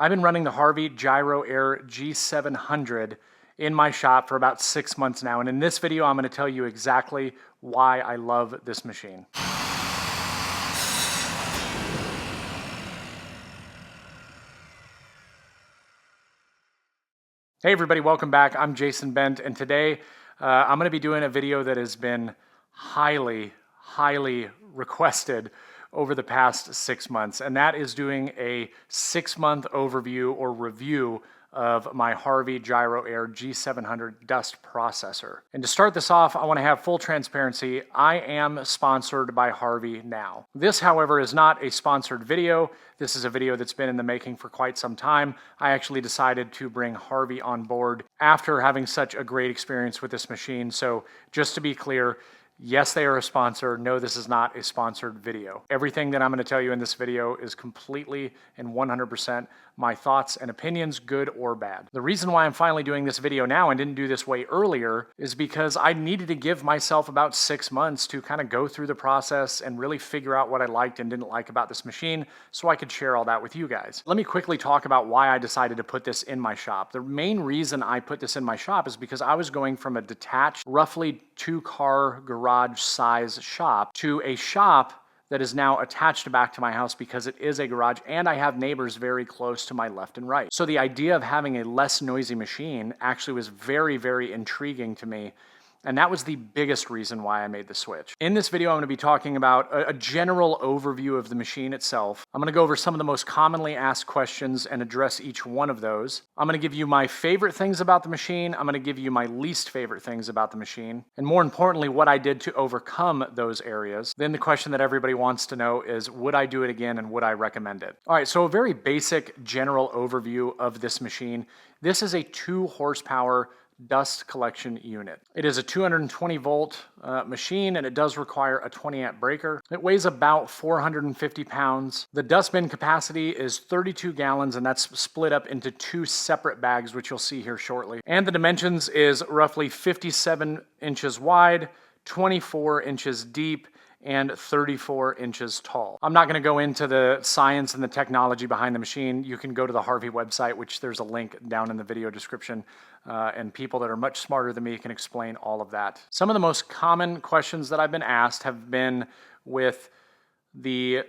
I've been running the Harvey Gyro Air G700 in my shop for about 6 months now, and in this video I'm going to tell you exactly why I love this machine. Hey everybody, welcome back. I'm Jason Bent, and today I'm going to be doing a video that has been highly requested over the past 6 months, and that is doing a 6-month overview or review of my Harvey Gyro Air G700 dust processor. And to start this off, I want to have full transparency. I am sponsored by Harvey now. This, however, is not a sponsored video. This is a video that's been in the making for quite some time. I actually decided to bring Harvey on board after having such a great experience with this machine. So just to be clear, yes, they are a sponsor. No, this is not a sponsored video. Everything that I'm going to tell you in this video is completely and 100% my thoughts and opinions, good or bad. The reason why I'm finally doing this video now and didn't do this way earlier is because I needed to give myself about 6 months to kind of go through the process and really figure out what I liked and didn't like about this machine so I could share all that with you guys. Let me quickly talk about why I decided to put this in my shop. The main reason I put this in my shop is because I was going from a detached, roughly 2-car garage size shop to a shop that is now attached back to my house because it is a garage and I have neighbors very close to my left and right. So the idea of having a less noisy machine actually was very intriguing to me. And that was the biggest reason why I made the switch. In this video, I'm going to be talking about a general overview of the machine itself. I'm going to go over some of the most commonly asked questions and address each one of those. I'm going to give you my favorite things about the machine. I'm going to give you my least favorite things about the machine. And more importantly, what I did to overcome those areas. Then the question that everybody wants to know is, would I do it again and would I recommend it? All right, so a very basic general overview of this machine. This is a 2-horsepower dust collection unit. It is a 220 volt machine, and it does require a 20 amp breaker. It weighs about 450 pounds. The dust bin capacity is 32 gallons, and that's split up into 2 separate bags, which you'll see here shortly. And the dimensions is roughly 57 inches wide, 24 inches deep, and 34 inches tall. I'm not going to go into the science and the technology behind the machine. You can go to the Harvey website, which there's a link down in the video description, and people that are much smarter than me can explain all of that. Some of the most common questions that I've been asked have been with the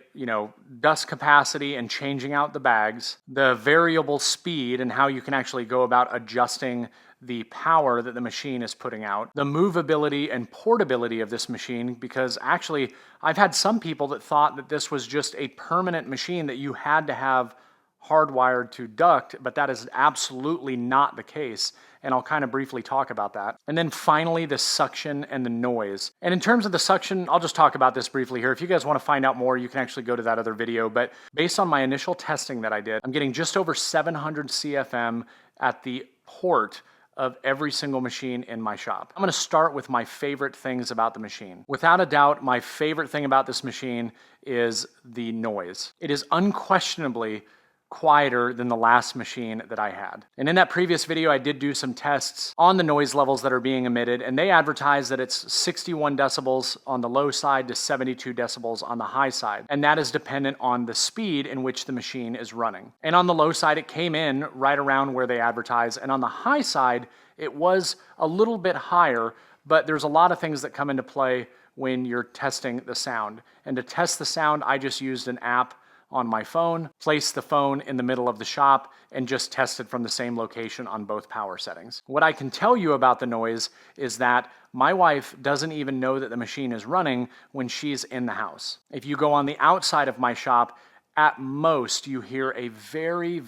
dust capacity and changing out the bags, the variable speed and how you can actually go about adjusting the power that the machine is putting out, the movability and portability of this machine, because actually I've had some people that thought that this was just a permanent machine that you had to have hardwired to duct, but that is absolutely not the case. And I'll kind of briefly talk about that. And then finally, the suction and the noise. And in terms of the suction, I'll just talk about this briefly here. If you guys want to find out more, you can actually go to that other video. But based on my initial testing that I did, I'm getting just over 700 CFM at the port of every single machine in my shop. I'm going to start with my favorite things about the machine. Without a doubt, my favorite thing about this machine is the noise. It is unquestionably quieter than the last machine that I had. And in that previous video, I did do some tests on the noise levels that are being emitted, and they advertise that it's 61 decibels on the low side to 72 decibels on the high side. And that is dependent on the speed in which the machine is running. And on the low side, it came in right around where they advertise. And on the high side, it was a little bit higher, but there's a lot of things that come into play when you're testing the sound. And to test the sound, I just used an app on my phone, placed the phone in the middle of the shop, and just tested from the same location on both power settings. What I can tell you about the noise is that my wife doesn't even know that the machine is running when she's in the house. If you go on the outside of my shop, at most you hear a very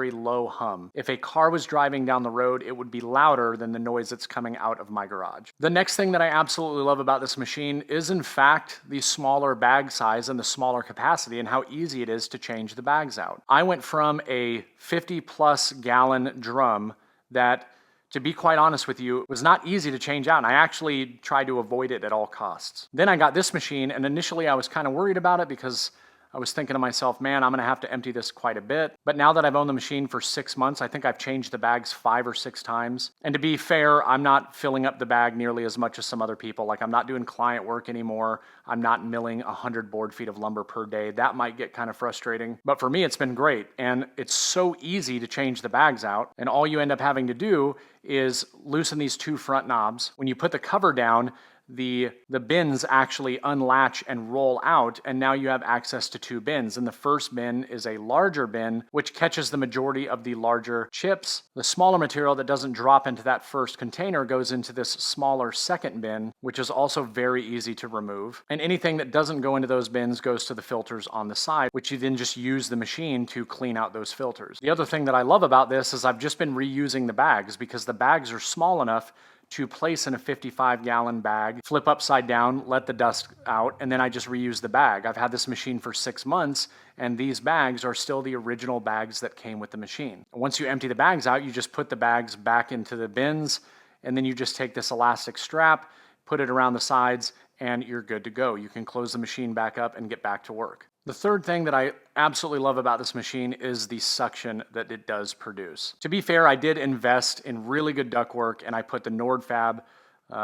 low hum. If a car was driving down the road, it would be louder than the noise that's coming out of my garage. The next thing that I absolutely love about this machine is in fact the smaller bag size and the smaller capacity and how easy it is to change the bags out. I went from a 50+ gallon drum that, to be quite honest with you, it was not easy to change out, and I actually tried to avoid it at all costs. Then I got this machine, and initially I was kind of worried about it because I was thinking to myself, man, I'm gonna have to empty this quite a bit. But now that I've owned the machine for 6 months, I think I've changed the bags 5 or 6 times. And to be fair, I'm not filling up the bag nearly as much as some other people. Like, I'm not doing client work anymore. I'm not milling 100 board feet of lumber per day. That might get kind of frustrating. But for me, it's been great. And it's so easy to change the bags out. And all you end up having to do is loosen these 2 front knobs. When you put the cover down, the bins actually unlatch and roll out, and now you have access to 2 bins. And the first bin is a larger bin, which catches the majority of the larger chips. The smaller material that doesn't drop into that first container goes into this smaller second bin, which is also very easy to remove. And anything that doesn't go into those bins goes to the filters on the side, which you then just use the machine to clean out those filters. The other thing that I love about this is I've just been reusing the bags, because the bags are small enough to place in a 55-gallon bag, flip upside down, let the dust out, and then I just reuse the bag. I've had this machine for 6 months, and these bags are still the original bags that came with the machine. Once you empty the bags out, you just put the bags back into the bins, and then you just take this elastic strap, put it around the sides, and you're good to go. You can close the machine back up and get back to work. The third thing that I absolutely love about this machine is the suction that it does produce. To be fair, I did invest in really good ductwork, and I put the Nordfab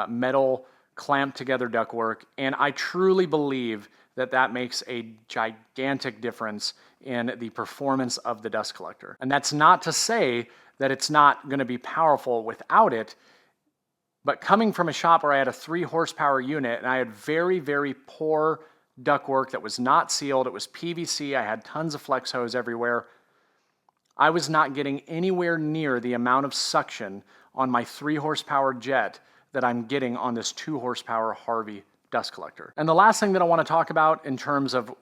metal clamped together ductwork, and I truly believe that that makes a gigantic difference in the performance of the dust collector. And that's not to say that it's not going to be powerful without it, but coming from a shop where I had a 3 horsepower unit and I had very, very poor ductwork that was not sealed, it was PVC, I had tons of flex hose everywhere, I was not getting anywhere near the amount of suction on my 3 horsepower jet that I'm getting on this 2 horsepower Harvey dust collector. And the last thing that I want to talk about in terms of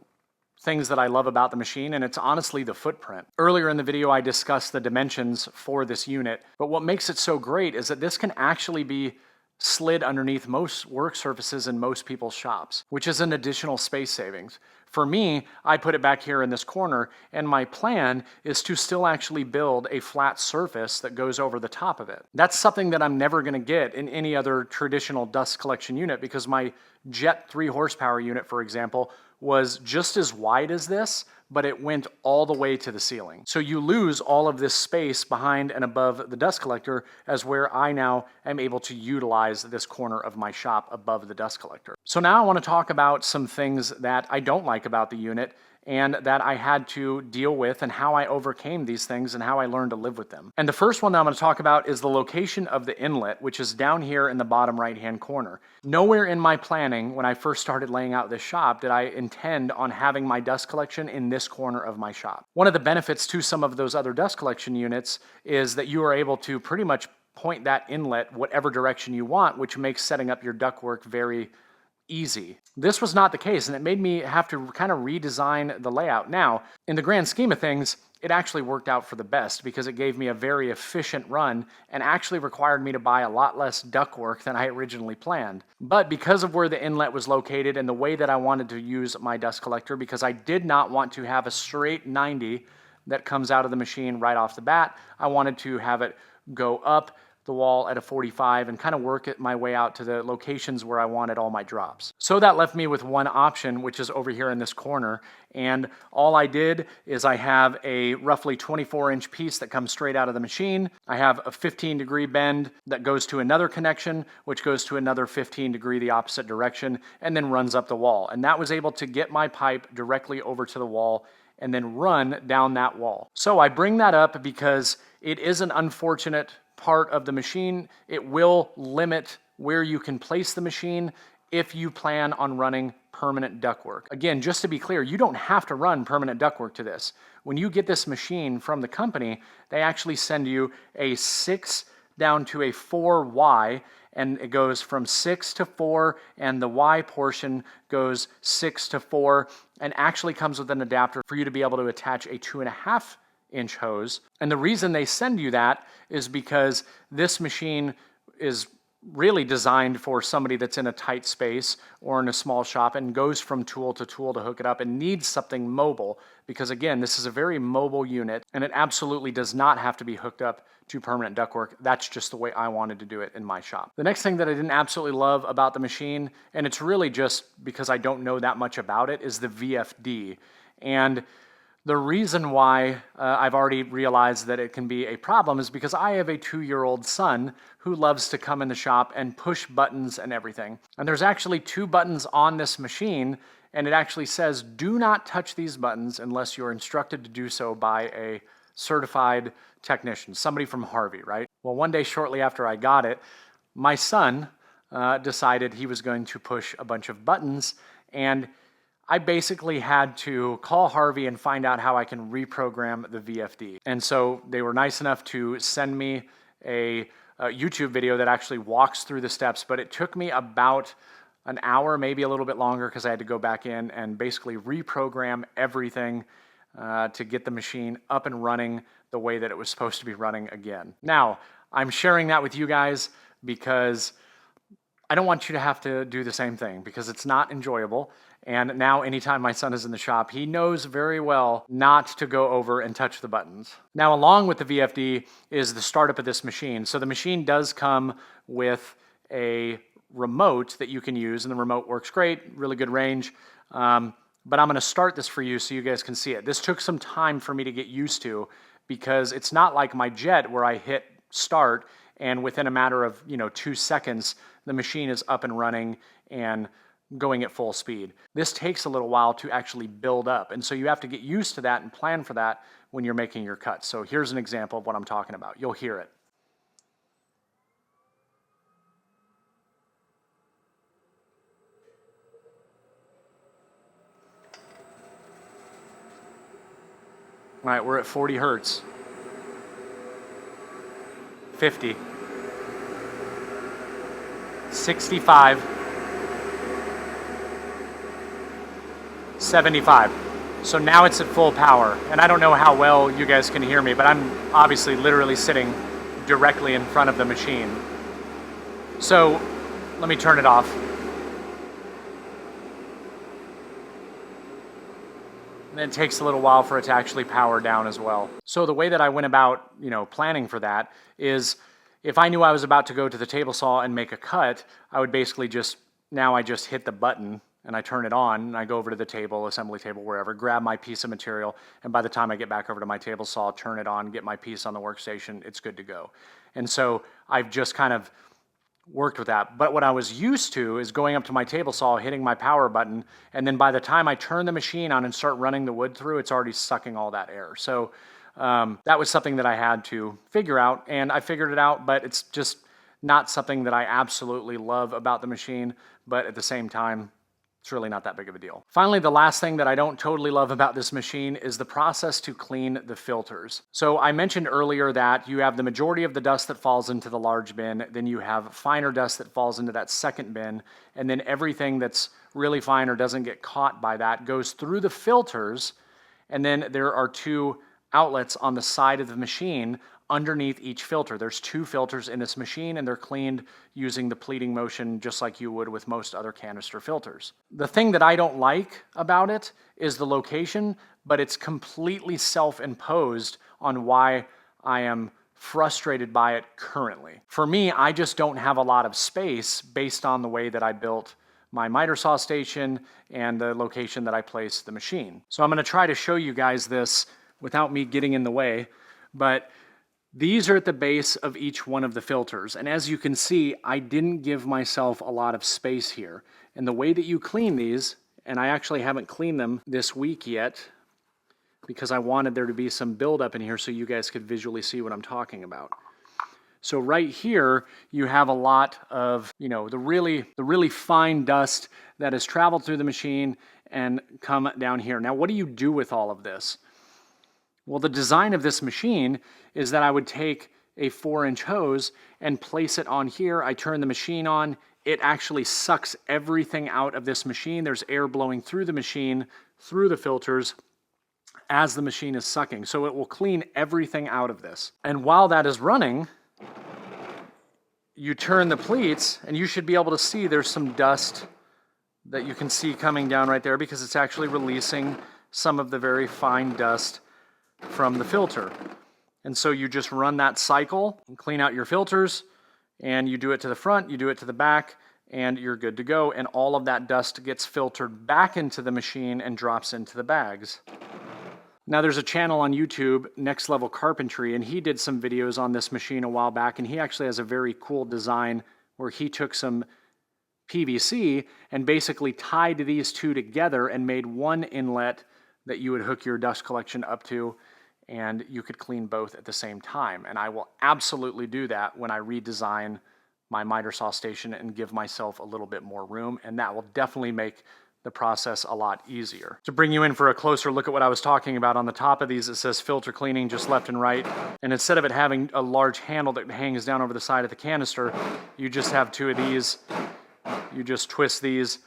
things that I love about the machine, and it's honestly the footprint. Earlier in the video, I discussed the dimensions for this unit, but what makes it so great is that this can actually be slid underneath most work surfaces in most people's shops, which is an additional space savings. For me, I put it back here in this corner, and my plan is to still actually build a flat surface that goes over the top of it. That's something that I'm never going to get in any other traditional dust collection unit, because my Jet 3 horsepower unit, for example, was just as wide as this, but it went all the way to the ceiling. So you lose all of this space behind and above the dust collector, as where I now am able to utilize this corner of my shop above the dust collector. So now I want to talk about some things that I don't like about the unit and that I had to deal with, and how I overcame these things and how I learned to live with them. And the first one that I'm going to talk about is the location of the inlet, which is down here in the bottom right-hand corner. Nowhere in my planning when I first started laying out this shop did I intend on having my dust collection in this corner of my shop. One of the benefits to some of those other dust collection units is that you are able to pretty much point that inlet whatever direction you want, which makes setting up your ductwork very easy. This was not the case, and it made me have to kind of redesign the layout. Now, in the grand scheme of things, it actually worked out for the best, because it gave me a very efficient run and actually required me to buy a lot less ductwork than I originally planned. But because of where the inlet was located and the way that I wanted to use my dust collector, because I did not want to have a straight 90 that comes out of the machine right off the bat, I wanted to have it go up the wall at a 45 and kind of work it my way out to the locations where I wanted all my drops. So that left me with one option, which is over here in this corner. And all I did is I have a roughly 24-inch piece that comes straight out of the machine. I have a 15-degree bend that goes to another connection, which goes to another 15-degree the opposite direction, and then runs up the wall. And that was able to get my pipe directly over to the wall and then run down that wall. So I bring that up because it is an unfortunate part of the machine. It will limit where you can place the machine if you plan on running permanent ductwork. Again, just to be clear, you don't have to run permanent ductwork to this. When you get this machine from the company, they actually send you a 6 down to a 4Y, and it goes from 6 to 4, and the Y portion goes 6 to 4, and actually comes with an adapter for you to be able to attach a 2.5-inch hose. And the reason they send you that is because this machine is really designed for somebody that's in a tight space or in a small shop and goes from tool to hook it up and needs something mobile, because again, this is a very mobile unit and it absolutely does not have to be hooked up to permanent ductwork. That's just the way I wanted to do it in my shop. The next thing that I didn't absolutely love about the machine, and it's really just because I don't know that much about it, is the VFD. And the reason why I've already realized that it can be a problem is because I have a 2-year-old son who loves to come in the shop and push buttons and everything. And there's actually 2 buttons on this machine, and it actually says, do not touch these buttons unless you're instructed to do so by a certified technician, somebody from Harvey, right? Well, one day shortly after I got it, my son decided he was going to push a bunch of buttons, and I basically had to call Harvey and find out how I can reprogram the VFD. And so they were nice enough to send me a YouTube video that actually walks through the steps, but it took me about an hour, maybe a little bit longer, because I had to go back in and basically reprogram everything to get the machine up and running the way that it was supposed to be running again. Now, I'm sharing that with you guys because I don't want you to have to do the same thing, because it's not enjoyable. And now anytime my son is in the shop, he knows very well not to go over and touch the buttons. Now, along with the VFD is the startup of this machine. So the machine does come with a remote that you can use, and the remote works great, really good range. But I'm going to start this for you so you guys can see it. This took some time for me to get used to, because it's not like my Jet where I hit start and within a matter of 2 seconds, the machine is up and running and going at full speed. This takes a little while to actually build up, and so you have to get used to that and plan for that when you're making your cuts. So here's an example of what I'm talking about. You'll hear it. All right, we're at 40 hertz. 50. 65. 75. So now it's at full power. And I don't know how well you guys can hear me, but I'm obviously literally sitting directly in front of the machine. So let me turn it off. And it takes a little while for it to actually power down as well. So the way that I went about, planning for that is, if I knew I was about to go to the table saw and make a cut, I would basically just hit the button and I turn it on, and I go over to the table, assembly table, wherever, grab my piece of material, and by the time I get back over to my table saw, turn it on, get my piece on the workstation, it's good to go. And so I've just kind of worked with that. But what I was used to is going up to my table saw, hitting my power button, and then by the time I turn the machine on and start running the wood through, it's already sucking all that air. So that was something that I had to figure out, and I figured it out, but it's just not something that I absolutely love about the machine, but at the same time, it's really not that big of a deal. Finally, the last thing that I don't totally love about this machine is the process to clean the filters. So I mentioned earlier that you have the majority of the dust that falls into the large bin, then you have finer dust that falls into that second bin, and then everything that's really fine or doesn't get caught by that goes through the filters, and then there are 2 outlets on the side of the machine underneath each filter. There's 2 filters in this machine, and they're cleaned using the pleating motion just like you would with most other canister filters. The thing that I don't like about it is the location, but it's completely self-imposed on why I am frustrated by it currently. For me, I just don't have a lot of space based on the way that I built my miter saw station and the location that I placed the machine. So I'm going to try to show you guys this without me getting in the way, but these are at the base of each one of the filters. And as you can see, I didn't give myself a lot of space here. And the way that you clean these, and I actually haven't cleaned them this week yet because I wanted there to be some buildup in here so you guys could visually see what I'm talking about. So right here, you have a lot of, the really fine dust that has traveled through the machine and come down here. Now, what do you do with all of this? Well, the design of this machine is that I would take a 4-inch hose and place it on here. I turn the machine on. It actually sucks everything out of this machine. There's air blowing through the machine, through the filters, as the machine is sucking. So it will clean everything out of this. And while that is running, you turn the pleats, and you should be able to see there's some dust that you can see coming down right there because it's actually releasing some of the very fine dust from the filter. And so you just run that cycle and clean out your filters, and you do it to the front, you do it to the back, and you're good to go. And all of that dust gets filtered back into the machine and drops into the bags. Now there's a channel on YouTube, Next Level Carpentry, and he did some videos on this machine a while back, and he actually has a very cool design where he took some PVC and basically tied these two together and made one inlet that you would hook your dust collection up to, and you could clean both at the same time. And I will absolutely do that when I redesign my miter saw station and give myself a little bit more room, and that will definitely make the process a lot easier. To bring you in for a closer look at what I was talking about, on the top of these it says filter cleaning just left and right, and instead of it having a large handle that hangs down over the side of the canister, you just have two of these. You just twist these,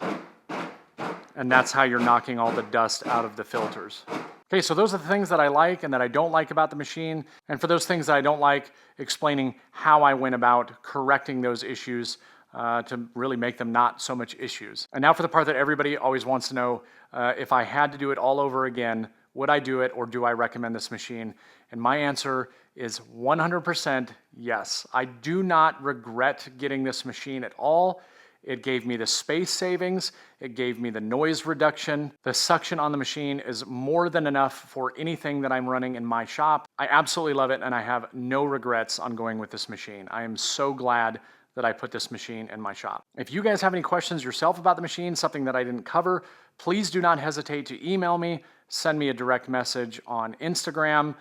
and that's how you're knocking all the dust out of the filters. Okay, so those are the things that I like and that I don't like about the machine. And for those things that I don't like, explaining how I went about correcting those issues to really make them not so much issues. And now for the part that everybody always wants to know, if I had to do it all over again, would I do it, or do I recommend this machine? And my answer is 100% yes. I do not regret getting this machine at all. It gave me the space savings, it gave me the noise reduction. The suction on the machine is more than enough for anything that I'm running in my shop. I absolutely love it, and I have no regrets on going with this machine. I am so glad that I put this machine in my shop. If you guys have any questions yourself about the machine, something that I didn't cover, please do not hesitate to email me, send me a direct message on Instagram,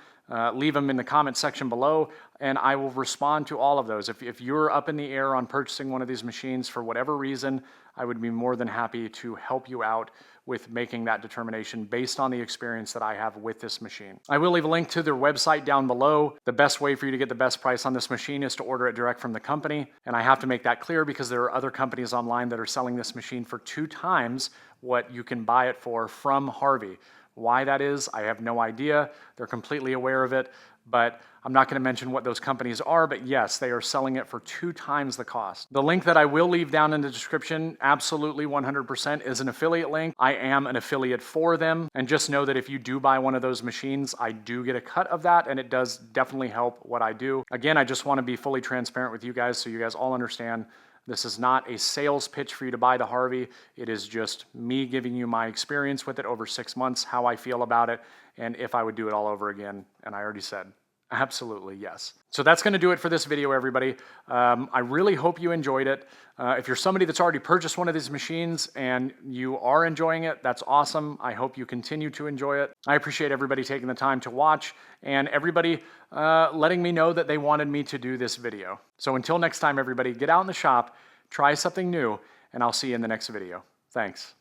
leave them in the comment section below, and I will respond to all of those. If you're up in the air on purchasing one of these machines for whatever reason, I would be more than happy to help you out with making that determination based on the experience that I have with this machine. I will leave a link to their website down below. The best way for you to get the best price on this machine is to order it direct from the company. And I have to make that clear because there are other companies online that are selling this machine for 2 times what you can buy it for from Harvey. Why that is, I have no idea. They're completely aware of it, but I'm not going to mention what those companies are, but yes, they are selling it for 2 times the cost. The link that I will leave down in the description, absolutely 100%, is an affiliate link. I am an affiliate for them, and just know that if you do buy one of those machines, I do get a cut of that, and it does definitely help what I do. Again, I just want to be fully transparent with you guys so you guys all understand this is not a sales pitch for you to buy the Harvey. It is just me giving you my experience with it over 6 months, how I feel about it, and if I would do it all over again. And I already said, absolutely yes. So that's going to do it for this video, everybody. I really hope you enjoyed it. If you're somebody that's already purchased one of these machines and you are enjoying it, that's awesome. I hope you continue to enjoy it. I appreciate everybody taking the time to watch, and everybody letting me know that they wanted me to do this video. So until next time, everybody, get out in the shop, try something new, and I'll see you in the next video. Thanks.